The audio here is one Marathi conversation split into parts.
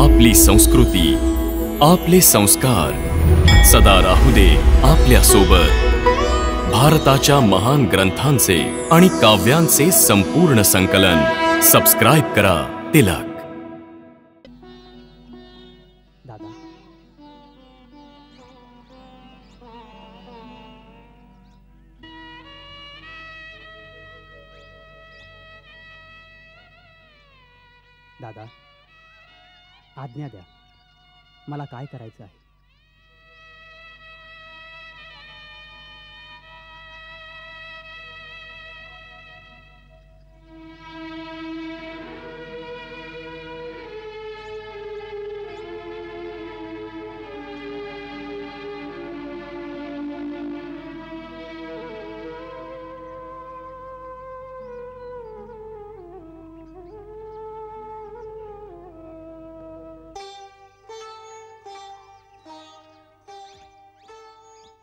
आपली संस्कृती, आपले संस्कार सदा राहू दे आपल्या सोबत। भारताच्या महान ग्रंथांचे आणि काव्यांचे संपूर्ण संकलन सबस्क्राइब करा तिलक। दादा, दादा, आज्ञा द्या, मला काय करायचं आहे?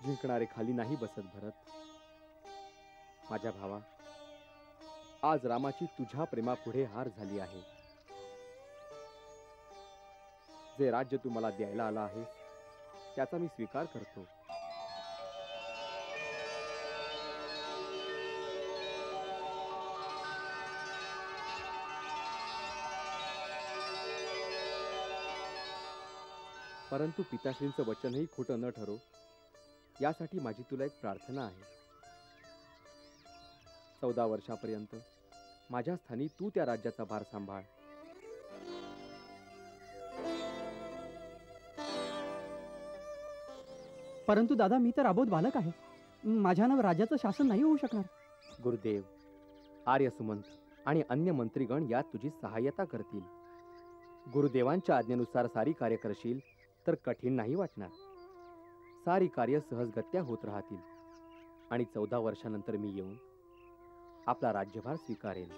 जिंकणारे खाली नाही बसत भरत। माझ्या भावा, आज रामाची तुझ्या प्रेमापुढे हार झाली आहे। जे राज्य तू मला द्यायला आला आहे त्याचा मी स्वीकार करतो। परंतु पिताश्रींचं वचनही खोटं न ठरो यासाठी माझी तुला एक प्रार्थना आहे। 14 वर्षापर्यंत माझ्या स्थानी तू त्या राज्याचा भार सांभाळ। परंतु दादा, मी तर अबोध बालक आहे, माझ्यानं राज्याचं शासन नाही होऊ शकणार। गुरुदेव, आर्य सुमंत आणि अन्य मंत्रीगण यात तुझी सहाय्यता करतील। गुरुदेवांच्या आज्ञेनुसार सारी कार्य करशील तर कठीण नाही वाटणार। सारी कार्य सहजगत्या होत राहतील आणि 14 वर्षानंतर मी येऊन आपला राज्यभार स्वीकारेन।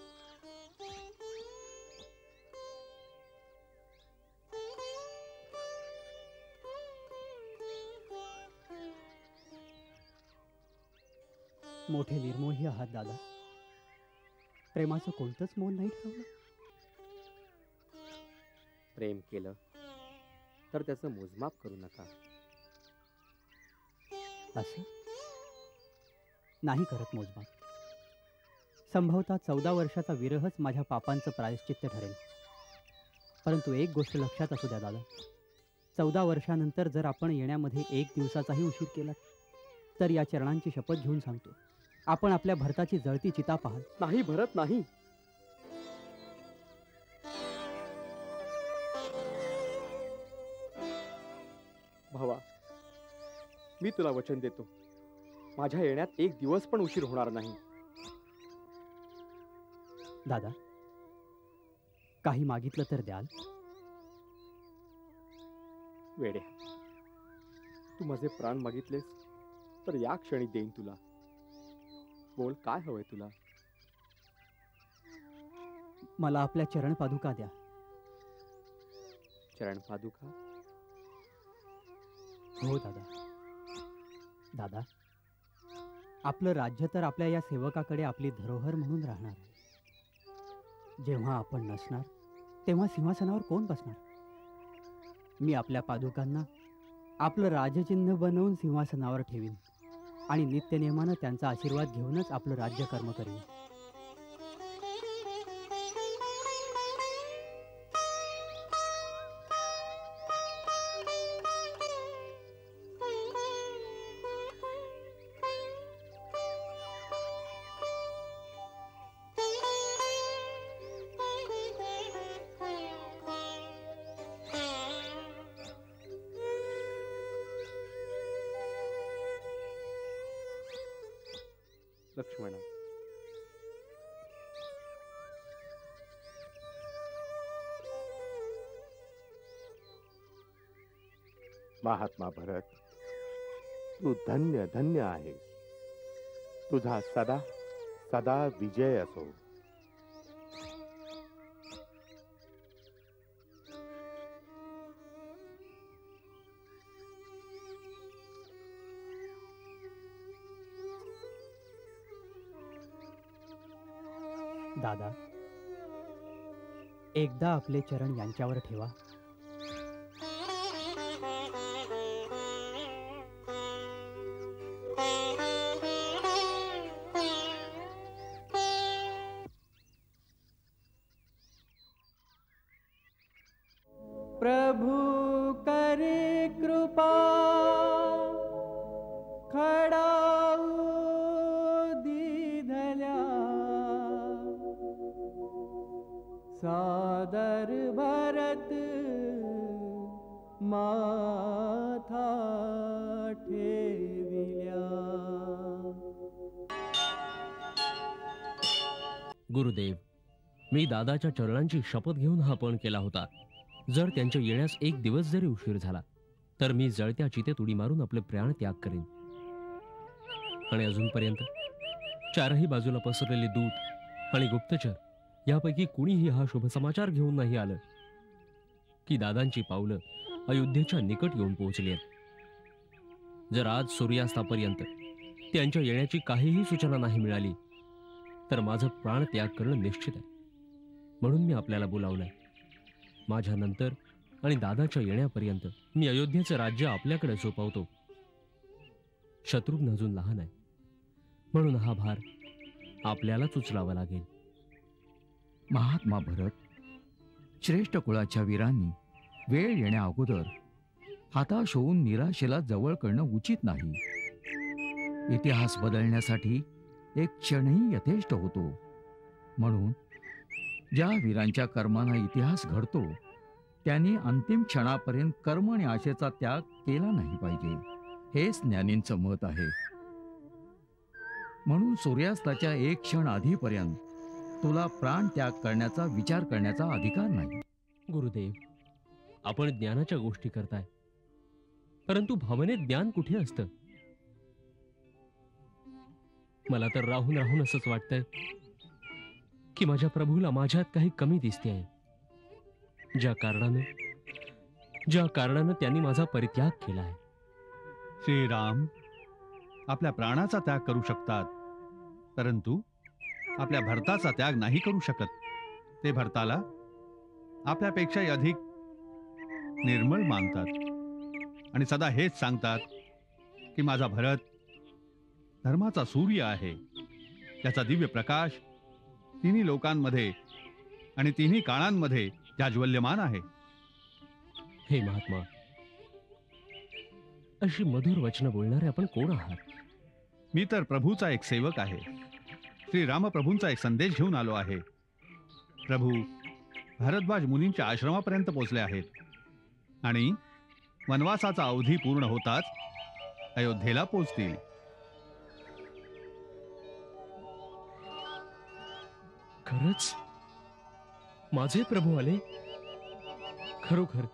मोठे निर्मोही आहात दादा, प्रेमाचं कोणतंच मोल नाही ठेवलं। प्रेम केलं तर त्याचं मोजमाप करू नका। असं नाही करत मोजमाप। संभवतः 14 वर्षाचा विरहच माझ्या पापांचं प्रायश्चित्त ठरेल। परंतु एक गोष्ट लक्षात असू द्या दादा, 14 वर्षानंतर जर आपण येण्यामध्ये 1 दिवसाचाही उशीर केला तर या चरणांची शपथ घेऊन सांगतो, आपण आपल्या भरताची जळती चिता पाहाल। नाही भरत, नाही। भावा, मी तुला वचन देतो, माझ्या येण्यात 1 दिवस पण उशीर होणार नाही। दादा, काही मागितलं तर द्याल? वेड्या, तू माझे प्राण मागितलेस तर या क्षणी देईन तुला। बोल, काय हवंय तुला? मला आपल्या चरण पादुका द्या। चरण पादुका? हो दादा। दादा, आपलं राज्य तर आपल्या या सेवकाकडे आपली धरोहर म्हणून राहणार आहे। जेव्हा आपण नसणार तेव्हा सिंहासनावर कोण बसणार? मी आपल्या पादुकांना आपलं राजचिन्ह बनवून सिंहासनावर ठेवीन आणि नित्यनेमानं त्यांचा आशीर्वाद घेऊनच आपलं राज्यकर्म करीन। लक्ष्मणा, महात्मा भरत, तू धन्य धन्य आहेस। तुझा सदा सदा विजय असो। दादा, एकदा आपले चरण यांच्यावर ठेवा, प्रभु करे कृपा खडाऊ दिधल्या सादर भरत माथा ठेविल्या. गुरुदेव, मी दादाच्या चरणांची शपथ घेऊन हा पण केला होता. जर त्यांच्या येण्यास एक दिवस जरी उशीर झाला तर मी जळत्या चितेत उडी मारून आपले प्राण त्याग करेन. आणि अजूनपर्यंत चारही बाजूला पसरलेले दूत आणि गुप्तचर यापैकी कुणीही हा शुभ समाचार घेऊन नाही आलं की दादांची पावलं अयोध्येच्या निकट येऊन पोहोचली आहेत. जर आज सूर्यास्तापर्यंत त्यांच्या येण्याची काहीही सूचना नाही मिळाली तर माझं प्राण त्याग करणं निश्चित आहे. म्हणून मी आपल्याला बोलावलंय. माझ्या नंतर आणि दादाच्या येण्यापर्यंत मी अयोध्येचं राज्य आपल्याकडे सोपवतो. शत्रुघ्न अजून लहान आहे, म्हणून हा भार आपल्यालाच उचलावा लागेल. महात्मा भरत, श्रेष्ठ कुळाच्या वीरांनी वेळ येण्या अगोदर हताश होऊन निराशेला जवळ करणं उचित नाही. इतिहास बदलण्यासाठी एक क्षणही यथेष्ट होतो. म्हणून ज्या वीरांच्या कर्मांना इतिहास घडतो त्यांनी अंतिम क्षणापर्यंत कर्म आणि आशेचा त्याग केला नाही पाहिजे, हेच ज्ञानींचं मत आहे. म्हणून सूर्यास्ताच्या एक क्षण आधीपर्यंत तुला प्राण त्याग करण्याचा विचार करण्याचा अधिकार नाही. गुरुदेव, आपण ज्ञानाच्या गोष्टी करताय, परंतु भावनेत ज्ञान कुठे असतं? मला तर राहून राहून असंच वाटतंय की माझ्या प्रभूला माझ्यात काही कमी दिसते आहे. ज्या कारणानं त्यांनी माझा परित्याग केला आहे. श्रीराम आपल्या प्राणाचा त्याग करू शकतात, परंतु आपल्या भरताचा त्याग नाही करू शकत. ते भरताला आपल्यापेक्षाही अधिक निर्मळ मानतात आणि सदा हेच सांगतात की माझा भरत धर्माचा सूर्य आहे. त्याचा दिव्य प्रकाश तिन्ही लोकांमध्ये आणि तिन्ही काळांमध्ये जाज्वल्यमान आहे. हे महात्मा, अशी मधुर वचनं बोलणारे आपण कोण आहात? मी तर प्रभूचा एक सेवक आहे. श्री रामप्रभूंचा एक संदेश घेऊन आलो आहे. प्रभू भारद्वाज मुनींच्या आश्रमापर्यंत पोहोचले आहेत आणि वनवासाचा अवधी पूर्ण होताच अयोध्येला पोहोचतील. खरंच माझे प्रभू आले? खरोखर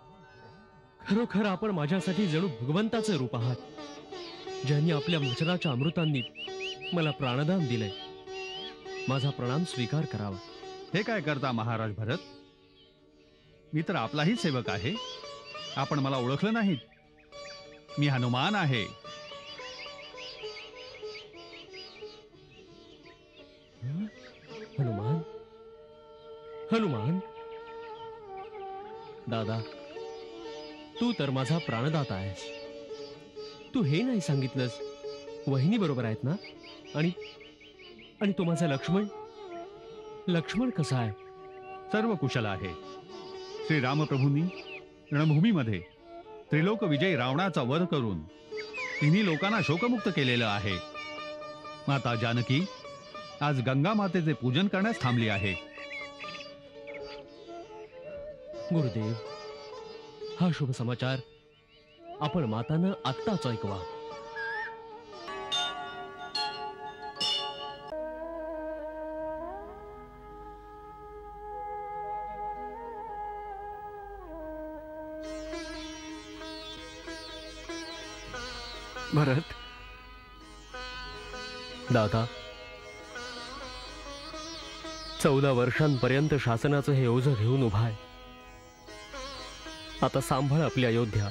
खरोखर आपण माझ्यासाठी जणू भगवंताचे रूप आहात, ज्यांनी आपल्या वचनाच्या अमृतांनी मला प्राणदान दिलंय. माझा प्रणाम स्वीकार करावा. हे काय करता महाराज भरत? मी तर आपलाही सेवक आहे. आपण मला ओळखलं नाहीत? मी हनुमान आहे. हनुमान? हनुमान दादा, तू तर माझा प्राणदाता आहेस. तू हे नाही सांगितलंस वहिनी बरोबर आहेत ना? आणि तो माझा लक्ष्मण कसा आहे? सर्व कुशल आहे. श्री रामप्रभूंनी रणभूमीमध्ये त्रिलोक विजयी रावणाचा वध करून तिन्ही लोकांना शोकमुक्त केलेलं आहे. माता जानकी आज गंगा मातेचे पूजन करण्यास थांबली आहे. गुरुदेव, हा शुभ समाचार आपण मातानं आत्ताच ऐकवा. भरत दादा, 14 वर्षांपर्यंत शासनाचं हे ओझं घेऊन उभा आहे. आता सांभाळ आपली अयोध्या,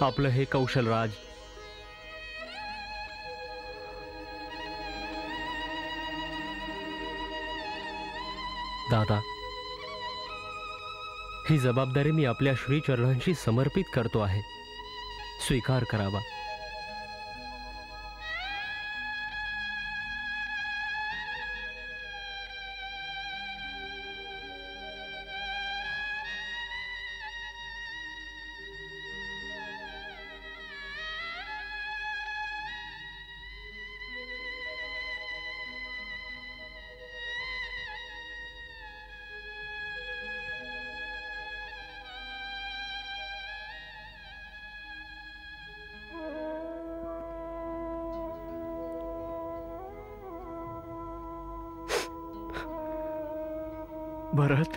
आपलं हे कौशलराज. दादा, ही जबाबदारी मी आपल्या श्रीचरणांशी समर्पित करतो आहे. स्वीकार करावा. भरत,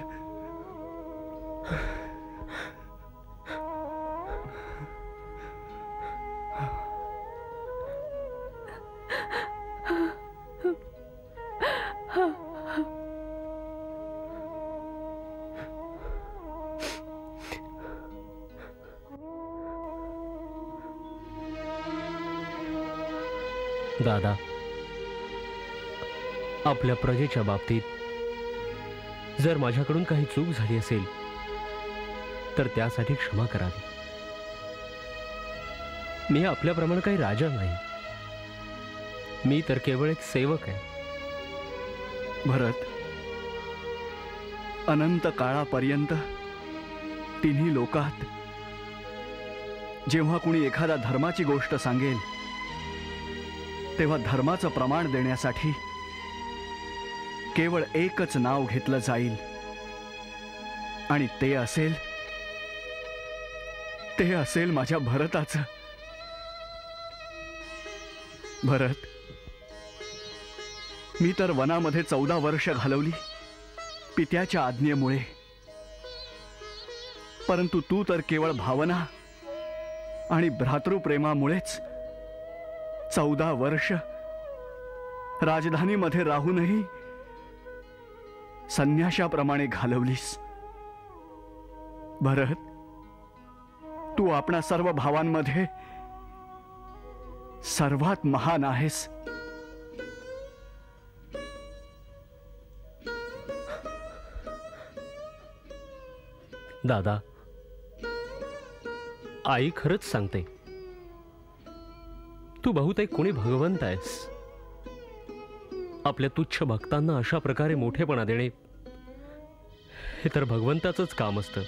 दादा, आपल्या प्रजेच्या बाबतीत जर माझ्याकडून काही चूक झाली असेल तर त्यासाठी क्षमा करावी. मी आपल्याप्रमाणे काही राजा नाही, मी तर केवळ एक सेवक आहे. भरत, अनंत काळापर्यंत तिन्ही लोकात जेव्हा कुणी एखादा धर्माची गोष्ट सांगेल तेव्हा धर्माचं प्रमाण देण्यासाठी केवळ एकच नाव घेतलं जाईल आणि ते असेल माझ्या भरताचं. भरत, मी तर वनामध्ये 14 वर्ष घालवली पित्याच्या आज्ञेमुळे, परंतु तू तर केवळ भावना आणि भ्रातृप्रेमामुळेच 14 वर्ष राजधानीमध्ये राहूनही संन्याशाप्रमाणे घालवलीस. भरत, तू आपणा सर्व भावांमध्ये सर्वात महान आहेस. दादा, आई खरंच सांगते, तू बहुतेक कोणी भगवंत आहेस. आपल्या तुच्छ भक्तांना अशा प्रकारे मोठेपणा देणे हे तर भगवंताचंच काम असतं.